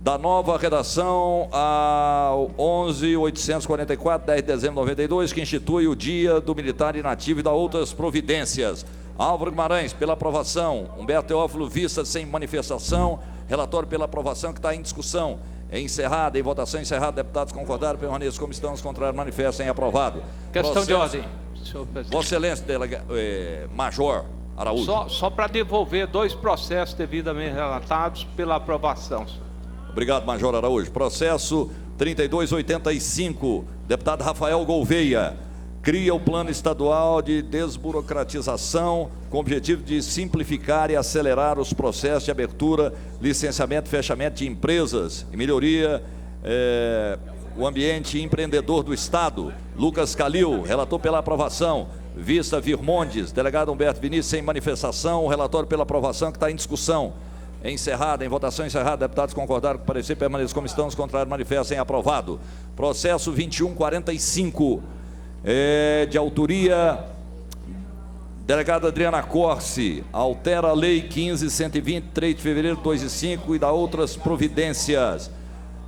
da nova redação ao 11.844, 10 de dezembro de 92, que institui o Dia do Militar Inativo e da outras providências. Álvaro Guimarães, pela aprovação. Humberto Teófilo, vista sem manifestação. Relatório pela aprovação, que está em discussão. Encerrada, em votação encerrada, deputados concordaram, permaneçam como estão, os contrários manifestem, aprovado. Questão de ordem, senhor presidente. Vossa Excelência, Major Araújo. Só para devolver 2 processos devidamente relatados pela aprovação. Obrigado, Major Araújo. Processo 3285, deputado Rafael Gouveia. Cria o Plano Estadual de Desburocratização com o objetivo de simplificar e acelerar os processos de abertura, licenciamento e fechamento de empresas e melhoria o ambiente empreendedor do Estado. Lucas Calil, relator pela aprovação. Vista Virmondes, delegado Humberto Vinícius sem manifestação. O relatório pela aprovação que está em discussão. Encerrada, em votação encerrada, deputados concordaram com o parecer, permaneçam como estão, os contrários manifestem, aprovado. Processo 2145. De autoria delegada Adriana Corse, altera a lei 15.120, 3 de fevereiro de 2005 e da outras providências.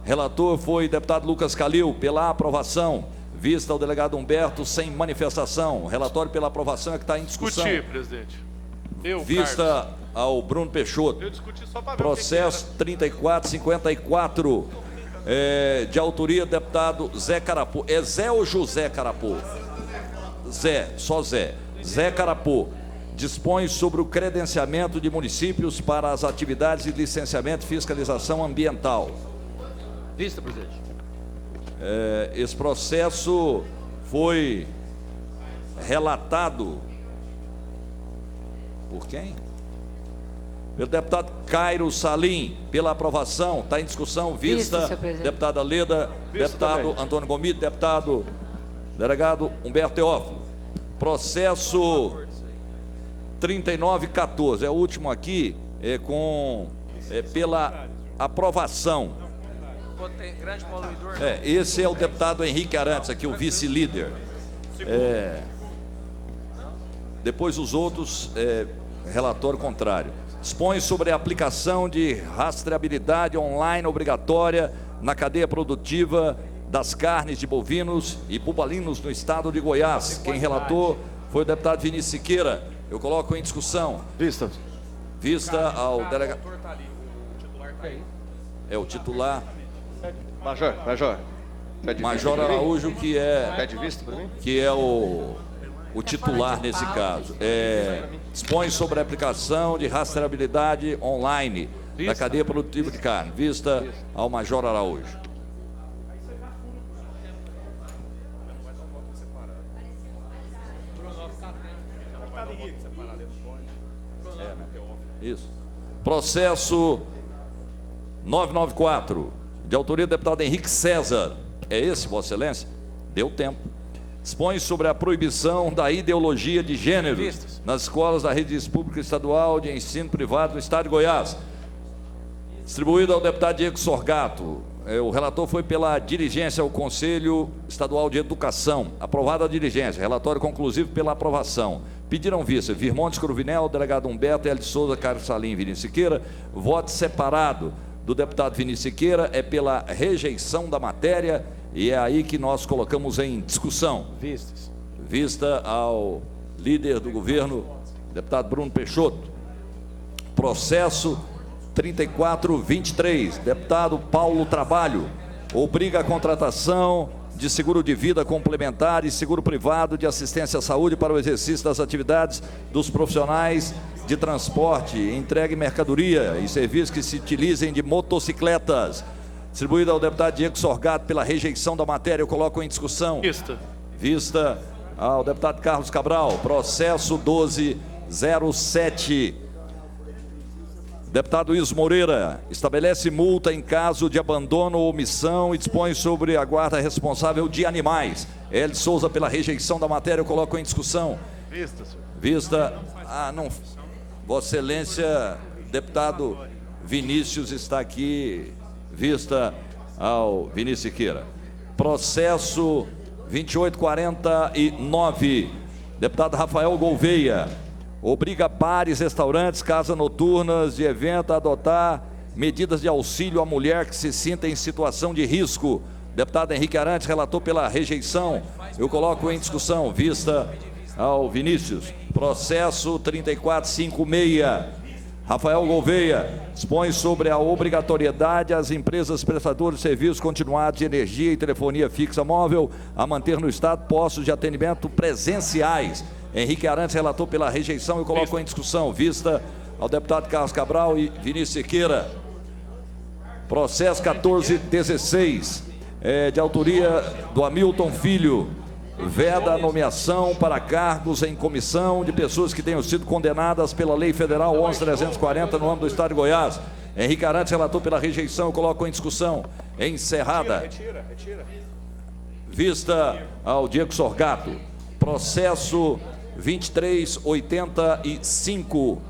Relator foi deputado Lucas Calil, pela aprovação. Vista ao delegado Humberto sem manifestação. Relatório pela aprovação é que está em discussão. Discutir, presidente. Vista Carlos. ao Bruno Peixoto. Eu discuti só para ver processo 3454. De autoria do deputado Zé Carapô. É Zé ou José Carapô? Zé, só Zé. Zé Carapô. Dispõe sobre o credenciamento de municípios para as atividades de licenciamento e fiscalização ambiental. Vista, presidente. Esse processo foi relatado por quem? Pelo deputado Cairo Salim, pela aprovação. Está em discussão, vista. Senhor presidente. Deputada Leda, deputado Antônio Gomide, deputado delegado Humberto Teófilo. Processo 3914, é o último aqui, pela aprovação. Esse é o deputado Henrique Arantes, aqui o vice-líder. Depois os outros, relatório contrário. Dispõe sobre a aplicação de rastreabilidade online obrigatória na cadeia produtiva das carnes de bovinos e bubalinos no estado de Goiás. Quem relatou foi o deputado Vinícius Siqueira. Eu coloco em discussão. Vista ao delegado. É o titular. Major Araújo, que é o titular nesse caso. Dispõe sobre a aplicação de rastreabilidade online da cadeia produtiva de carne. Vista ao Major Araújo. Isso. Processo 994, de autoria do deputado Henrique César. É esse, Vossa Excelência? Deu tempo. Dispõe sobre a proibição da ideologia de gênero nas escolas da rede pública estadual de ensino privado do estado de Goiás. Distribuído ao deputado Diego Sorgato. O relator foi pela diligência ao Conselho Estadual de Educação. Aprovada a diligência. Relatório conclusivo pela aprovação. Pediram vista Virmontes Cruvinel, delegado Humberto, L. de Souza, Cairo Salim e Vinícius Siqueira. Voto separado do deputado Vinícius Siqueira é pela rejeição da matéria e é aí que nós colocamos em discussão. Vista ao líder do governo, deputado Bruno Peixoto. Processo 3423, deputado Paulo Trabalho, obriga a contratação de seguro de vida complementar e seguro privado de assistência à saúde para o exercício das atividades dos profissionais de transporte, entregue mercadoria e serviços que se utilizem de motocicletas. Distribuído ao deputado Diego Sorgato pela rejeição da matéria, eu coloco em discussão. Vista ao deputado Carlos Cabral, processo 1207. Deputado Iso Moreira, estabelece multa em caso de abandono ou omissão e dispõe sobre a guarda responsável de animais. L. Souza, pela rejeição da matéria, eu coloco em discussão. Vista. Não. Vossa Excelência, deputado Vinícius está aqui. Vista ao Vinícius Siqueira. Processo 2849. Deputado Rafael Gouveia. Obriga bares, restaurantes, casas noturnas de evento a adotar medidas de auxílio à mulher que se sinta em situação de risco. Deputado Henrique Arantes relatou pela rejeição. Eu coloco em discussão. Vista ao Vinícius. Processo 3456. Rafael Gouveia dispõe sobre a obrigatoriedade às empresas prestadoras de serviços continuados de energia e telefonia fixa móvel a manter no estado postos de atendimento presenciais. Henrique Arantes relatou pela rejeição e colocou em discussão. Vista ao deputado Carlos Cabral e Vinícius Siqueira. Processo 1416, de autoria do Hamilton Filho. Veda a nomeação para cargos em comissão de pessoas que tenham sido condenadas pela Lei Federal 11.340 no âmbito do estado de Goiás. Henrique Arantes relatou pela rejeição, eu coloco em discussão. Encerrada. Retira. Vista ao Diego Sorgato. Processo 2385,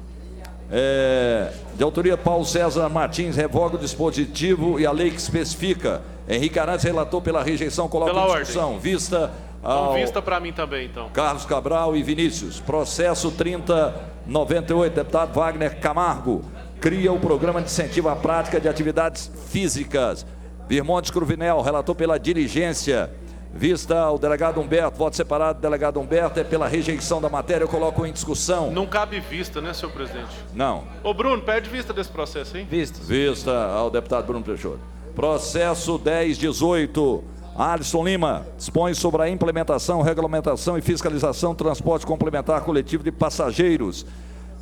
de autoria Paulo César Martins, revoga o dispositivo e a lei que especifica. Henrique Arantes relatou pela rejeição, coloca em discussão. Ordem. Vista ao vista para mim também, então. Carlos Cabral e Vinícius. Processo 3098, deputado Wagner Camargo, cria o programa de incentivo à prática de atividades físicas. Virmontes Cruvinel relatou pela diligência. Vista ao delegado Humberto, voto separado do delegado Humberto, é pela rejeição da matéria, eu coloco em discussão. Não cabe vista, né, senhor presidente? Não. Ô, Bruno, pede vista desse processo, hein? Vista ao deputado Bruno Peixoto. Processo 1018, Alisson Lima, dispõe sobre a implementação, regulamentação e fiscalização do transporte complementar coletivo de passageiros.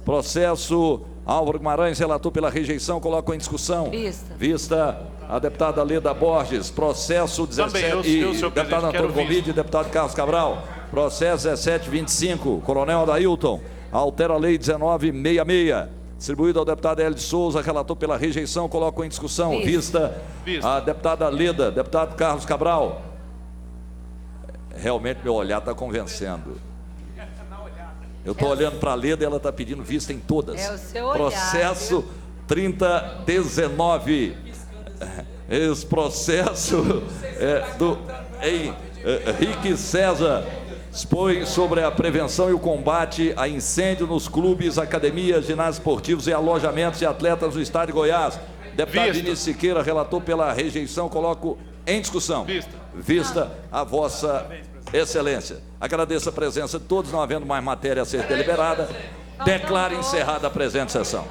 Processo Álvaro Guimarães, relator pela rejeição, coloco em discussão. Vista a deputada Leda Borges, processo 17 e deputado Antônio Gomide e deputado Carlos Cabral. Processo 1725, Coronel Adailton, altera a Lei 1966. Distribuído ao deputado Hélio de Souza, relator pela rejeição, coloco em discussão. Vista a deputada Leda, deputado Carlos Cabral. Realmente meu olhar está convencendo. Eu estou olhando para a Leda e ela está pedindo vista em todas. É o seu olhar. Processo 3019. Esse processo do Henrique César expõe sobre a prevenção e o combate a incêndio nos clubes, academias, ginásios esportivos e alojamentos de atletas do estado de Goiás. Deputado Vinícius Siqueira, relator pela rejeição, coloco em discussão. Vista a vossa excelência. Agradeço a presença de todos, não havendo mais matéria a ser deliberada. Declaro encerrada a presente sessão.